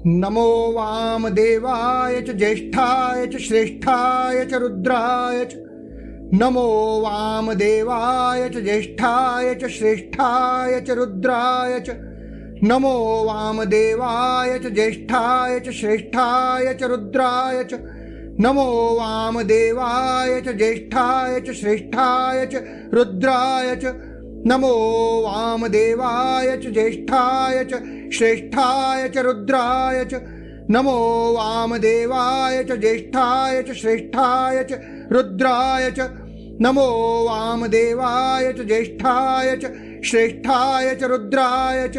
नमो वामदेवाय च ज्येष्ठाय च श्रेष्ठाय च रुद्राय च। नमो वामदेवाय च ज्येष्ठाय च श्रेष्ठाय च रुद्राय च। नमो वामदेवाय च ज्येष्ठाय च श्रेष्ठाय च रुद्राय च। नमो वामदेवाय च ज्येष्ठाय च श्रेष्ठाय च रुद्राय च। नमो वामदेवाय च ज्येष्ठाय च श्रेष्ठाय च रुद्राय च। नमो वामदेवाय च ज्येष्ठाय च श्रेष्ठाय च रुद्राय च। नमो वामदेवाय च ज्येष्ठाय च श्रेष्ठाय च रुद्राय च।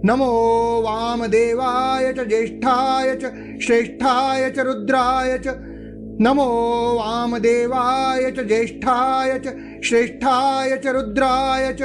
नमो वामदेवाय च ज्येष्ठाय च श्रेष्ठाय च रुद्राय च। नमो वामदेवाय च ज्येष्ठाय च श्रेष्ठाय च रुद्राय च।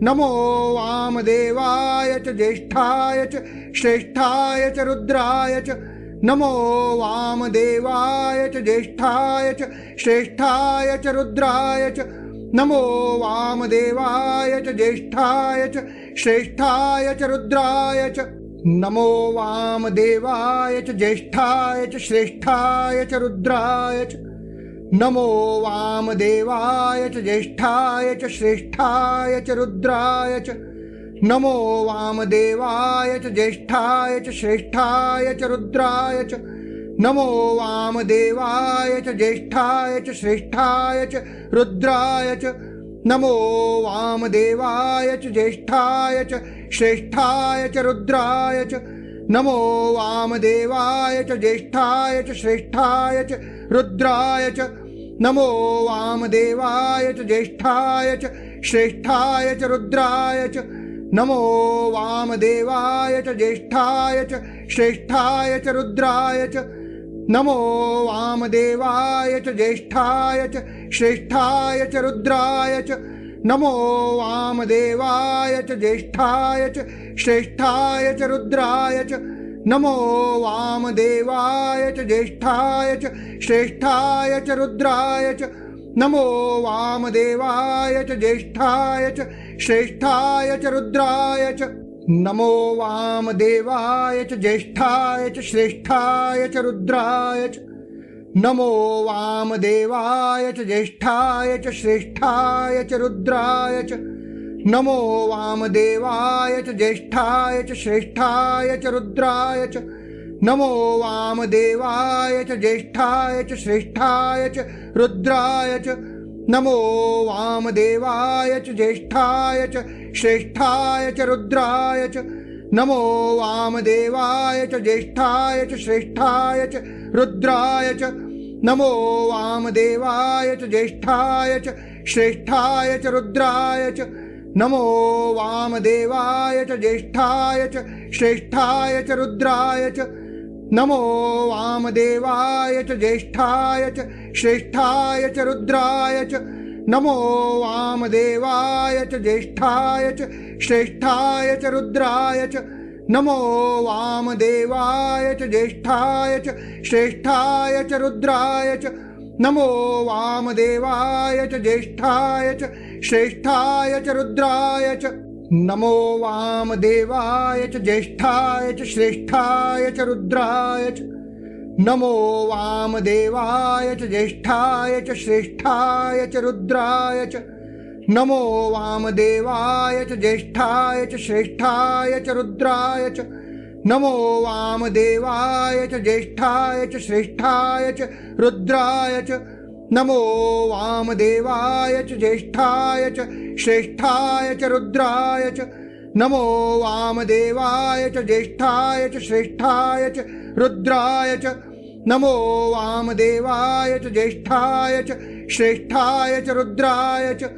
नमो वामदेवाय च ज्येष्ठाय च श्रेष्ठाय च रुद्राय च। नमो वामदेवाय च ज्येष्ठाय च श्रेष्ठाय च रुद्राय च। नमो वामदेवाय च ज्येष्ठाय च श्रेष्ठाय च रुद्राय च। नमो वामदेवाय च ज्येष्ठाय च श्रेष्ठाय च रुद्राय च। नमो वामदेवाय च ज्येष्ठाय च श्रेष्ठाय च रुद्राय च। नमो वामदेवाय च ज्येष्ठाय च श्रेष्ठाय च रुद्राय च। नमो वामदेवाय च ज्येष्ठाय च श्रेष्ठाय च रुद्राय च। नमो वामदेवाय च ज्येष्ठाय च श्रेष्ठाय च रुद्राय च। नमो वामदेवाय च ज्येष्ठाय च श्रेष्ठाय च रुद्राय च। नमो वामदेवाय च ज्येष्ठाय च श्रेष्ठाय च रुद्राय च। नमो वामदेवाय च ज्येष्ठाय च श्रेष्ठाय च रुद्राय च। नमो वामदेवाय च ज्येष्ठाय च श्रेष्ठाय च रुद्राय च। नमो वामदेवाय च ज्येष्ठाय च श्रेष्ठाय च रुद्राय च। नमो वामदेवाय च ज्येष्ठाय च श्रेष्ठाय च रुद्राय च। नमो वामदेवाय च ज्येष्ठाय च श्रेष्ठाय च रुद्राय च। नमो वामदेवाय च ज्येष्ठाय च श्रेष्ठाय च रुद्राय च। नमो वामदेवाय च ज्येष्ठाय च श्रेष्ठाय च रुद्राय च। नमो वामदेवाय च ज्येष्ठाय च श्रेष्ठाय च रुद्राय च। नमो वामदेवाय च ज्येष्ठाय च श्रेष्ठाय च रुद्राय च। नमो वामदेवाय च ज्येष्ठाय च श्रेष्ठाय च रुद्राय च। नमो वामदेवाय च ज्येष्ठाय च श्रेष्ठाय च रुद्राय च। नमो वामदेवाय च ज्येष्ठाय च श्रेष्ठाय च रुद्राय च। नमो वामदेवाय च ज्येष्ठाय च श्रेष्ठाय च रुद्राय च। नमो वामदेवाय च ज्येष्ठाय च श्रेष्ठाय च रुद्राय च। नमो वामदेवाय च ज्येष्ठाय च श्रेष्ठाय च रुद्राय च। नमो वामदेवाय च ज्येष्ठाय च श्रेष्ठाय च रुद्राय च। नमो वामदेवाय च ज्येष्ठाय च श्रेष्ठाय च रुद्राय च। नमो वामदेवाय च ज्येष्ठाय च श्रेष्ठाय च रुद्राय च। नमो वामदेवाय च ज्येष्ठाय च श्रेष्ठाय च रुद्राय च। नमो वामदेवाय च ज्येष्ठाय च श्रेष्ठाय च रुद्राय च। नमो वामदेवाय च ज्येष्ठाय च श्रेष्ठाय च रुद्राय च। नमो वामदेवाय च ज्येष्ठाय च श्रेष्ठाय च रुद्राय च। नमो वामदेवाय च ज्येष्ठाय च श्रेष्ठाय च रुद्राय च। नमो वामदेवाय च ज्येष्ठाय च श्रेष्ठाय च रुद्राय च।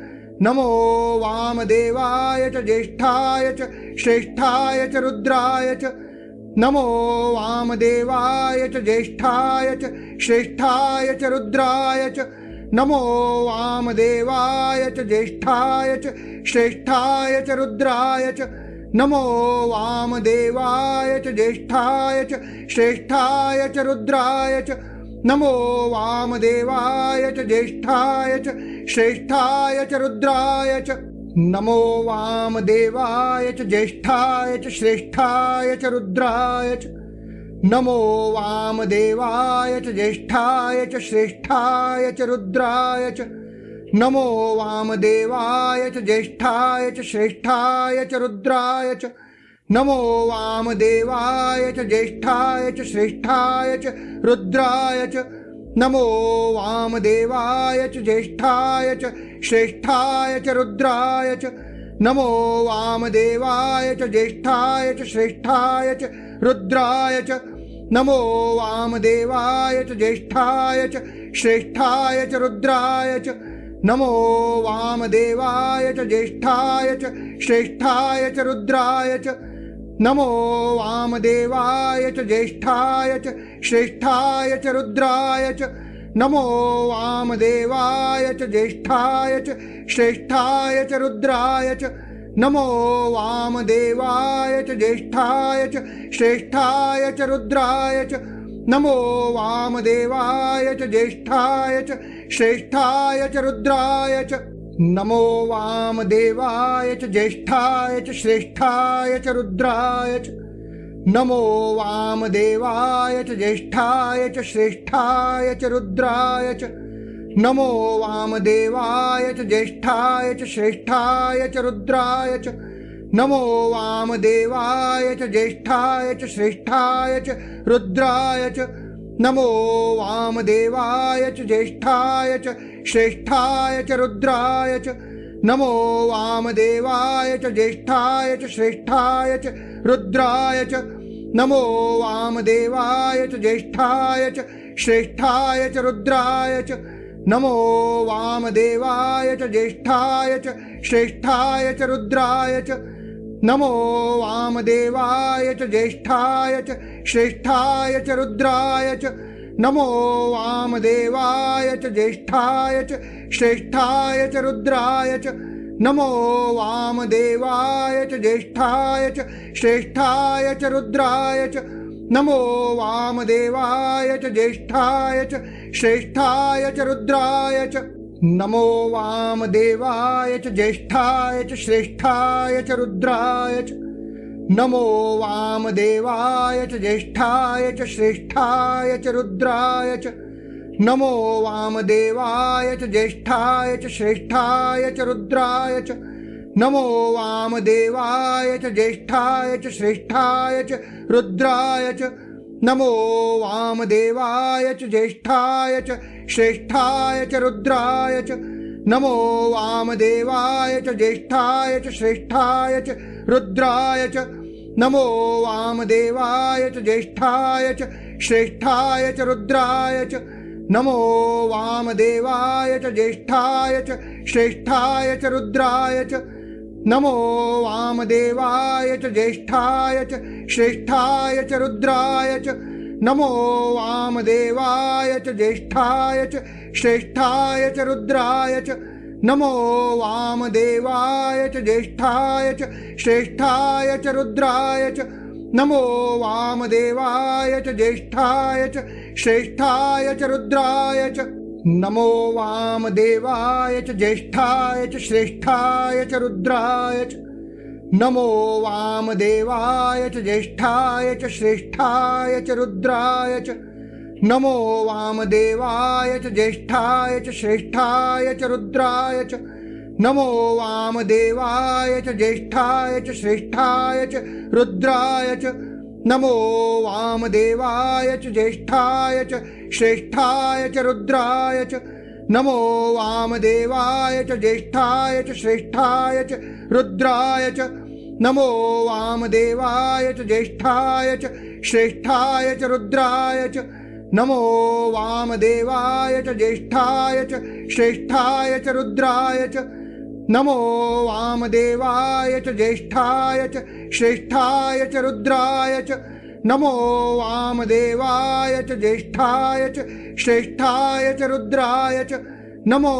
नमो वामदेवाय च ज्येष्ठाय च श्रेष्ठाय च रुद्राय च। नमो वामदेवाय च ज्येष्ठाय च श्रेष्ठाय च रुद्राय च। नमो वामदेवाय च ज्येष्ठाय च श्रेष्ठाय च रुद्राय च। नमो वामदेवाय च ज्येष्ठाय च श्रेष्ठाय च रुद्राय च। नमो वामदेवाय च ज्येष्ठाय च श्रेष्ठाय च रुद्राय च। नमो वामदेवाय च ज्येष्ठाय च श्रेष्ठाय च रुद्राय च। नमो वामदेवाय च ज्येष्ठाय च श्रेष्ठाय च रुद्राय च नमो वामदेवाय च ज्येष्ठाय च श्रेष्ठाय च रुद्राय च नमो वामदेवाय च ज्येष्ठाय च श्रेष्ठाय च रुद्राय च नमो वामदेवाय च ज्येष्ठाय च श्रेष्ठाय च रुद्राय च नमो वामदेवाय च ज्येष्ठाय च श्रेष्ठाय च रुद्राय च नमो वामदेवाय च ज्येष्ठाय च श्रेष्ठाय च रुद्राय च नमो वामदेवाय च ज्येष्ठाय च श्रेष्ठाय च रुद्राय च नमो वामदेवाय च ज्येष्ठाय च श्रेष्ठाय च रुद्राय च नमो वामदेवाय च ज्येष्ठाय च श्रेष्ठाय च रुद्राय च नमो वामदेवाय च ज्येष्ठाय च श्रेष्ठाय च रुद्राय च नमो वामदेवाय च ज्येष्ठाय च श्रेष्ठाय च रुद्राय च नमो वामदेवाय च ज्येष्ठाय च श्रेष्ठाय च रुद्राय च नमो वामदेवाय च ज्येष्ठाय च श्रेष्ठाय च रुद्राय च नमो वामदेवाय च ज्येष्ठाय च श्रेष्ठाय च रुद्राय च नमो वामदेवाय च ज्येष्ठाय च श्रेष्ठाय च रुद्राय च नमो वामदेवाय च ज्येष्ठाय च श्रेष्ठाय च रुद्राय च नमो वामदेवाय च ज्येष्ठाय च श्रेष्ठाय च रुद्राय च नमो वामदेवाय च ज्येष्ठाय च श्रेष्ठाय च रुद्राय च नमो वामदेवाय च ज्येष्ठाय च श्रेष्ठाय च रुद्राय च नमो वामदेवाय च ज्येष्ठाय च श्रेष्ठाय च रुद्राय च नमो वामदेवाय च ज्येष्ठाय च श्रेष्ठाय च रुद्राय च नमो वामदेवाय च ज्येष्ठाय च श्रेष्ठाय च रुद्राय च नमो वामदेवाय च ज्येष्ठाय च श्रेष्ठाय च रुद्राय च नमो वामदेवाय च ज्येष्ठाय च श्रेष्ठाय च रुद्राय च नमो वामदेवाय च ज्येष्ठाय च श्रेष्ठाय च रुद्राय च नमो वामदेवाय च ज्येष्ठाय च श्रेष्ठाय च रुद्राय च नमो वामदेवाय च ज्येष्ठाय च श्रेष्ठाय च रुद्राय च नमो वामदेवाय च ज्येष्ठाय च श्रेष्ठाय च रुद्राय च नमो वामदेवाय च ज्येष्ठाय च श्रेष्ठाय च रुद्राय च नमो वामदेवाय च ज्येष्ठाय च श्रेष्ठाय च रुद्राय च नमो वामदेवाय च ज्येष्ठाय च श्रेष्ठाय च रुद्राय च नमो वामदेवाय च ज्येष्ठाय च श्रेष्ठाय च रुद्राय च नमो वामदेवाय च ज्येष्ठाय च श्रेष्ठाय च रुद्राय च नमो वामदेवाय च ज्येष्ठाय च श्रेष्ठाय च रुद्राय च नमो वामदेवाय च ज्येष्ठाय च श्रेष्ठाय च रुद्राय च नमो वामदेवाय च ज्येष्ठाय च श्रेष्ठाय च रुद्राय च नमो वामदेवाय च ज्येष्ठाय च श्रेष्ठाय च रुद्राय च नमो वामदेवाय च ज्येष्ठाय च श्रेष्ठाय च रुद्राय च नमो वामदेवाय च ज्येष्ठाय च श्रेष्ठाय च रुद्राय च नमो वामदेवाय च ज्येष्ठाय च श्रेष्ठाय च रुद्राय च नमो वामदेवाय च ज्येष्ठाय च श्रेष्ठाय च रुद्राय च नमो वामदेवाय च ज्येष्ठाय च श्रेष्ठाय च रुद्राय च नमो वामदेवाय च ज्येष्ठाय च श्रेष्ठाय च रुद्राय च नमो वामदेवाय च ज्येष्ठाय च श्रेष्ठाय च रुद्राय च नमो वामदेवाय च ज्येष्ठाय च श्रेष्ठाय च रुद्राय च नमो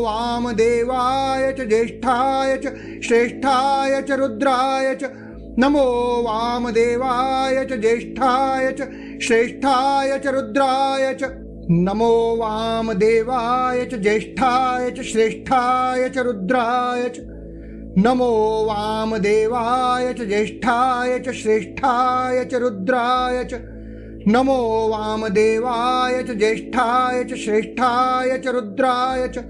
वामदेवाय च ज्येष्ठाय च श्रेष्ठाय च रुद्राय च नमो वामदेवाय च ज्येष्ठाय च श्रेष्ठाय च रुद्राय च नमो वामदेवाय च ज्येष्ठाय च श्रेष्ठाय च रुद्राय च नमो वामदेवाय च ज्येष्ठाय च श्रेष्ठाय च रुद्राय च नमो वामदेवाय च ज्येष्ठाय च श्रेष्ठाय च रुद्राय च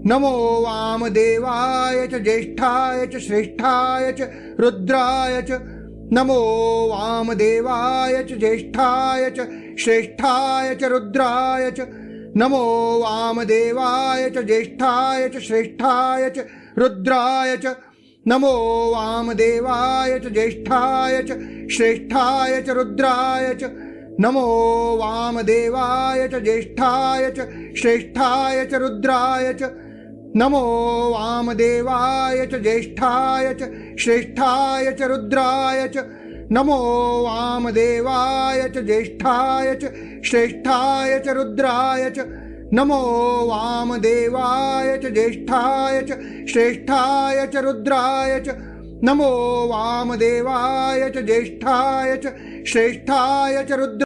नमो वामदेवाय च ज्येष्ठाय च श्रेष्ठाय च रुद्राय च नमो वामदेवाय च ज्येष्ठाय च श्रेष्ठाय च रुद्राय च नमो वामदेवाय च ज्येष्ठाय च श्रेष्ठाय च रुद्राय च नमो वामदेवाय च ज्येष्ठाय च श्रेष्ठाय च रुद्राय च नमो वामदेवाय च ज्येष्ठाय च श्रेष्ठाय च रुद्राय च नमो वामदेवाय च ज्येष्ठाय च श्रेष्ठाय च रुद्राय च नमो वामदेवाय च ज्येष्ठाय च श्रेष्ठाय च रुद्राय च नमो वामदेवाय च ज्येष्ठाय च श्रेष्ठाय च रुद्राय च नमो वामदेवाय च ज्येष्ठाय च श्रेष्ठाय च रुद्राय